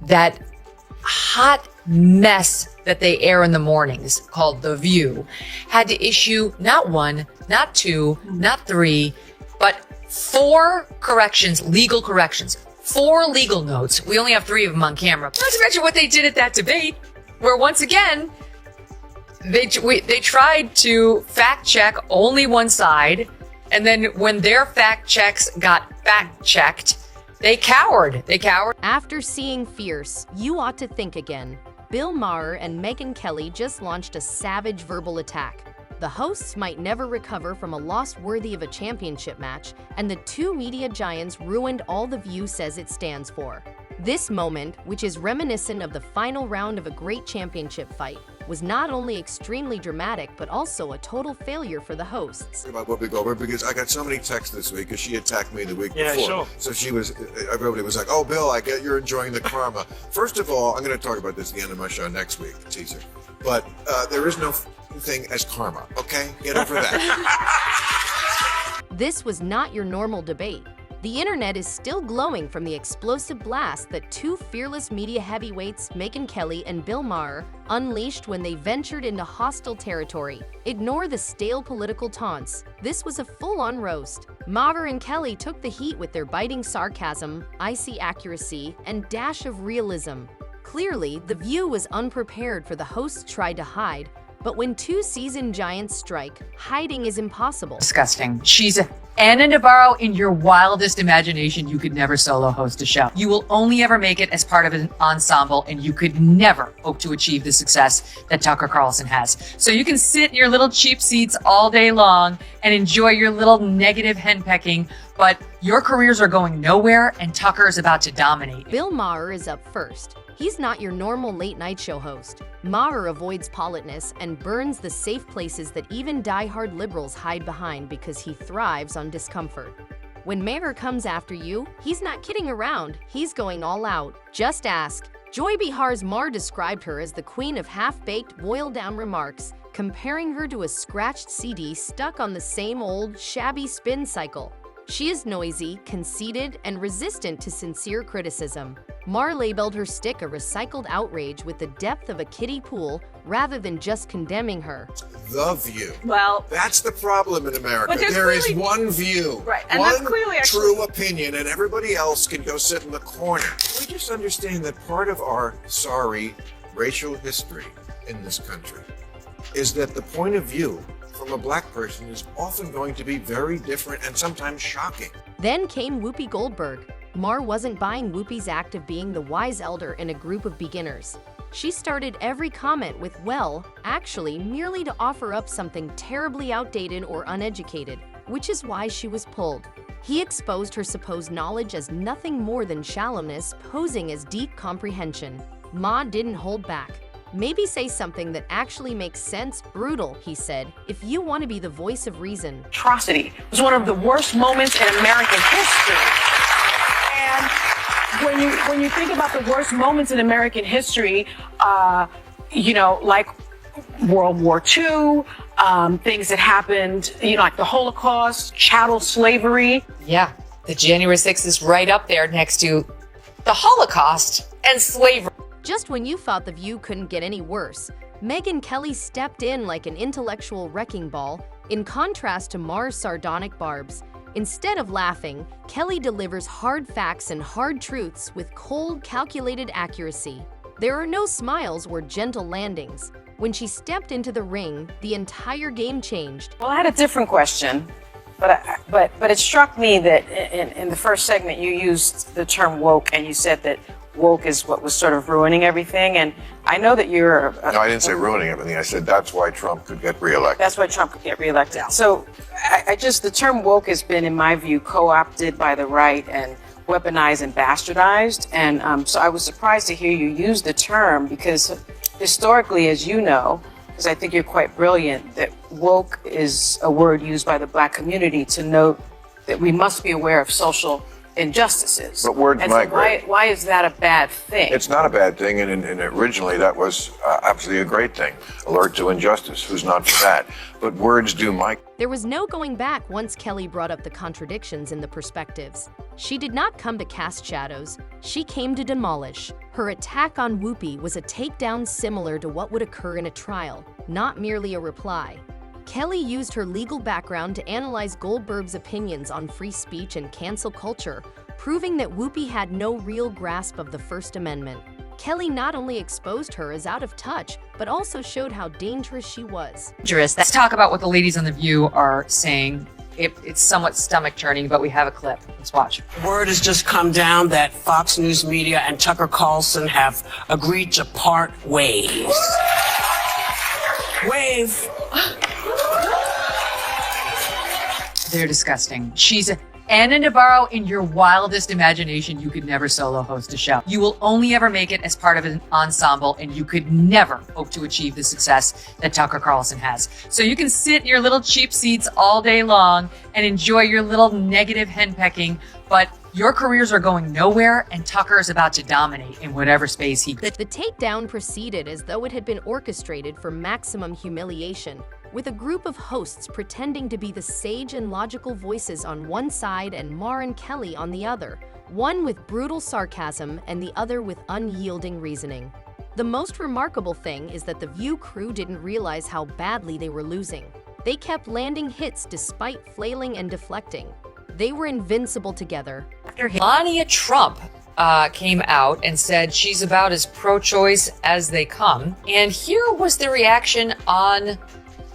that hot mess that they air in the mornings called The View had to issue not one, not two, not three, but 4 corrections, legal corrections, 4 legal notes. We only have 3 of them on camera. Not to mention what they did at that debate, where once again, they tried to fact check only one side, and then when their fact checks got fact checked, they cowered. After seeing Fierce, You Ought to Think Again, Bill Maher and Megyn Kelly just launched a savage verbal attack. The hosts might never recover from a loss worthy of a championship match, and the 2 media giants ruined all The View says it stands for. This moment, which is reminiscent of the final round of a great championship fight, was not only extremely dramatic, but also a total failure for the hosts. About Whoopi Goldberg, because I got so many texts this week because she attacked me the week before. Sure. So everybody was like, "Oh, Bill, I get you're enjoying the karma." First of all, I'm going to talk about this at the end of my show next week, teaser. But there is no thing as karma, okay? Get over that. This was not your normal debate. The internet is still glowing from the explosive blast that 2 fearless media heavyweights, Megyn Kelly and Bill Maher, unleashed when they ventured into hostile territory. Ignore the stale political taunts. This was a full-on roast. Maher and Kelly took the heat with their biting sarcasm, icy accuracy, and dash of realism. Clearly, The View was unprepared for the hosts tried to hide, but when 2 seasoned giants strike, hiding is impossible. Disgusting. She's Anna Navarro in your wildest imagination. You could never solo host a show. You will only ever make it as part of an ensemble, and you could never hope to achieve the success that Tucker Carlson has. So you can sit in your little cheap seats all day long and enjoy your little negative henpecking, but your careers are going nowhere, and Tucker is about to dominate. Bill Maher is up first. He's not your normal late-night show host. Maher avoids politeness and burns the safe places that even die-hard liberals hide behind because he thrives on discomfort. When Maher comes after you, he's not kidding around. He's going all out. Just ask. Joy Bihar's Maher described her as the queen of half-baked, boiled-down remarks, comparing her to a scratched CD stuck on the same old, shabby spin cycle. She is noisy, conceited, and resistant to sincere criticism. Maher labeled her stick a recycled outrage with the depth of a kiddie pool rather than just condemning her. The View. Well, that's the problem in America. But There is one view, right, and one that's clearly true opinion, and everybody else can go sit in the corner. We just understand that part of our sorry racial history in this country is that the point of view from a black person is often going to be very different and sometimes shocking. Then came Whoopi Goldberg. Maher wasn't buying Whoopi's act of being the wise elder in a group of beginners. She started every comment with, well, actually, merely to offer up something terribly outdated or uneducated, which is why she was pulled. He exposed her supposed knowledge as nothing more than shallowness, posing as deep comprehension. Ma didn't hold back. Maybe say something that actually makes sense. Brutal, he said, if you want to be the voice of reason. Atrocity. It was one of the worst moments in American history. And when you think about the worst moments in American history, like World War II, things that happened, like the Holocaust, chattel slavery. Yeah, the January 6th is right up there next to the Holocaust and slavery. Just when you thought The View couldn't get any worse, Megyn Kelly stepped in like an intellectual wrecking ball, in contrast to Maher's sardonic barbs. Instead of laughing, Kelly delivers hard facts and hard truths with cold, calculated accuracy. There are no smiles or gentle landings. When she stepped into the ring, the entire game changed. Well, I had a different question, but it struck me that in the first segment you used the term woke, and you said that woke is what was sort of ruining everything. And I know that you're... No, I didn't say ruining everything. I said that's why Trump could get reelected. That's why Trump could get reelected. Yeah. So the term woke has been, in my view, co-opted by the right and weaponized and bastardized. And so I was surprised to hear you use the term, because historically, as you know, because I think you're quite brilliant, that woke is a word used by the Black community to note that we must be aware of social injustices. But words and so migrate. why is that a bad thing? It's not a bad thing, and originally that was absolutely a great thing. Alert to injustice. Who's not for that? But words do migrate. There was no going back once Kelly brought up the contradictions in the perspectives. She did not come to cast shadows, she came to demolish. Her attack on Whoopi was a takedown similar to what would occur in a trial, not merely a reply. Kelly used her legal background to analyze Goldberg's opinions on free speech and cancel culture, proving that Whoopi had no real grasp of the First Amendment. Kelly not only exposed her as out of touch, but also showed how dangerous she was. Let's talk about what the ladies on The View are saying. It's somewhat stomach-turning, but we have a clip. Let's watch. Word has just come down that Fox News Media and Tucker Carlson have agreed to part ways. Wave. They're disgusting. She's Anna Navarro. In your wildest imagination, you could never solo host a show. You will only ever make it as part of an ensemble, and you could never hope to achieve the success that Tucker Carlson has. So you can sit in your little cheap seats all day long and enjoy your little negative henpecking, but your careers are going nowhere, and Tucker is about to dominate in whatever space he... The takedown proceeded as though it had been orchestrated for maximum humiliation, with a group of hosts pretending to be the sage and logical voices on one side and Maher and Kelly on the other, one with brutal sarcasm and the other with unyielding reasoning. The most remarkable thing is that the View crew didn't realize how badly they were losing. They kept landing hits despite flailing and deflecting. They were invincible together. Melania Trump came out and said she's about as pro-choice as they come. And here was the reaction on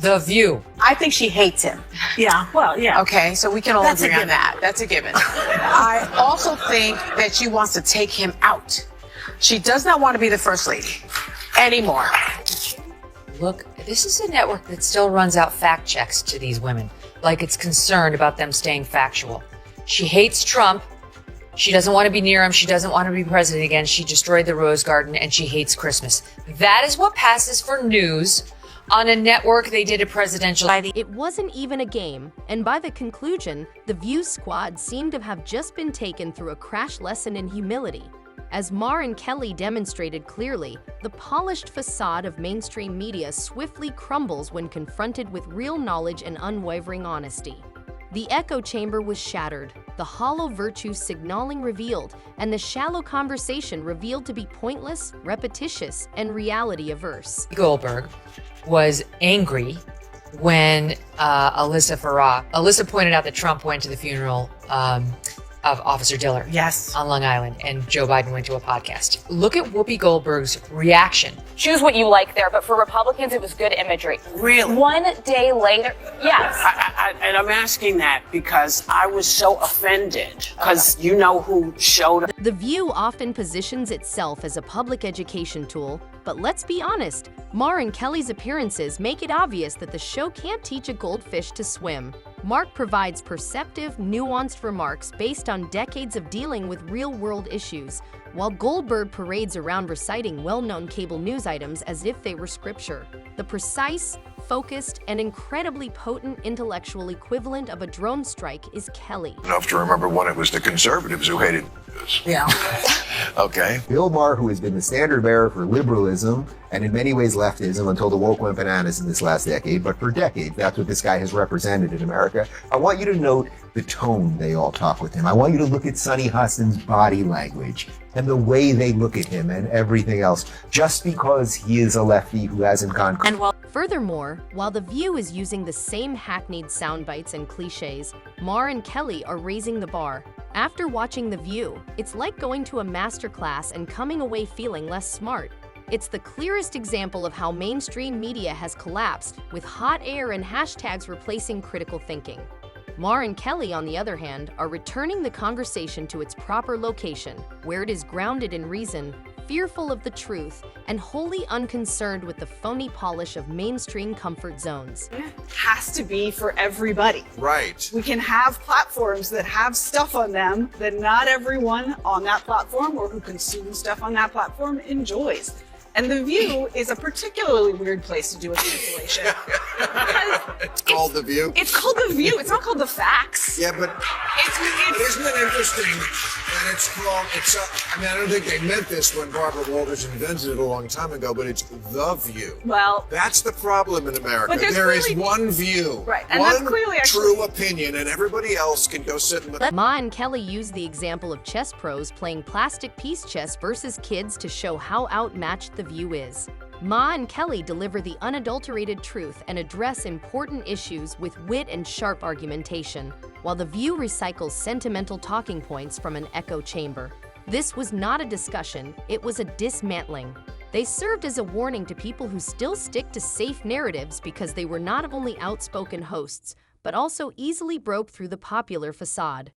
The View. I think she hates him. Yeah, well, yeah. Okay, so we can all That's a agree on given. that. That's a given. I also think that she wants to take him out. She does not want to be the first lady anymore. Look, this is a network that still runs out fact checks to these women, like it's concerned about them staying factual. She hates Trump. She doesn't want to be near him. She doesn't want to be president again. She destroyed the Rose Garden, and she hates Christmas. That is what passes for news on a network. They did a presidential... It wasn't even a game, and by the conclusion, the View squad seemed to have just been taken through a crash lesson in humility. As Maher and Kelly demonstrated clearly, the polished facade of mainstream media swiftly crumbles when confronted with real knowledge and unwavering honesty. The echo chamber was shattered, the hollow virtue signaling revealed, and the shallow conversation revealed to be pointless, repetitious, and reality-averse. Goldberg was angry when Alyssa pointed out that Trump went to the funeral of Officer Diller. Yes. On Long Island, and Joe Biden went to a podcast. Look at Whoopi Goldberg's reaction. Choose what you like there, but for Republicans, it was good imagery. Really? One day later, yes. And I'm asking that because I was so offended because you know who showed up. The View often positions itself as a public education tool, but let's be honest, Maher and Kelly's appearances make it obvious that the show can't teach a goldfish to swim. Mark provides perceptive, nuanced remarks based on decades of dealing with real-world issues, while Goldberg parades around reciting well-known cable news items as if they were scripture. The precise, focused, and incredibly potent intellectual equivalent of a drone strike is Kelly. Enough to remember when it was the conservatives who hated this. Yeah. Okay. Bill Maher, who has been the standard bearer for liberalism and in many ways leftism until the woke went bananas in this last decade, but for decades, that's what this guy has represented in America. I want you to note the tone they all talk with him. I want you to look at Sunny Hostin's body language and the way they look at him and everything else, just because he is a lefty who hasn't gone... Furthermore, while The View is using the same hackneyed sound bites and cliches, Maher and Kelly are raising the bar. After watching The View, it's like going to a masterclass and coming away feeling less smart. It's the clearest example of how mainstream media has collapsed, with hot air and hashtags replacing critical thinking. Maher and Kelly, on the other hand, are returning the conversation to its proper location, where it is grounded in reason, fearful of the truth, and wholly unconcerned with the phony polish of mainstream comfort zones. Has to be for everybody. Right. We can have platforms that have stuff on them that not everyone on that platform or who consumes stuff on that platform enjoys. And The View is a particularly weird place to do a cancellation. Because It's called The View. it's called The View. It's not called The Facts. Yeah, but isn't it interesting that it's called, I mean, I don't think they meant this when Barbara Walters invented it a long time ago, but it's The View. Well, That's the problem in America. But there's There is clearly- one view, Right, and one that's clearly true opinion, and everybody else can go sit in the... Ma and Kelly used the example of chess pros playing plastic piece chess versus kids to show how outmatched The View is. Ma and Kelly deliver the unadulterated truth and address important issues with wit and sharp argumentation, while The View recycles sentimental talking points from an echo chamber. This was not a discussion, it was a dismantling. They served as a warning to people who still stick to safe narratives because they were not only outspoken hosts, but also easily broke through the popular facade.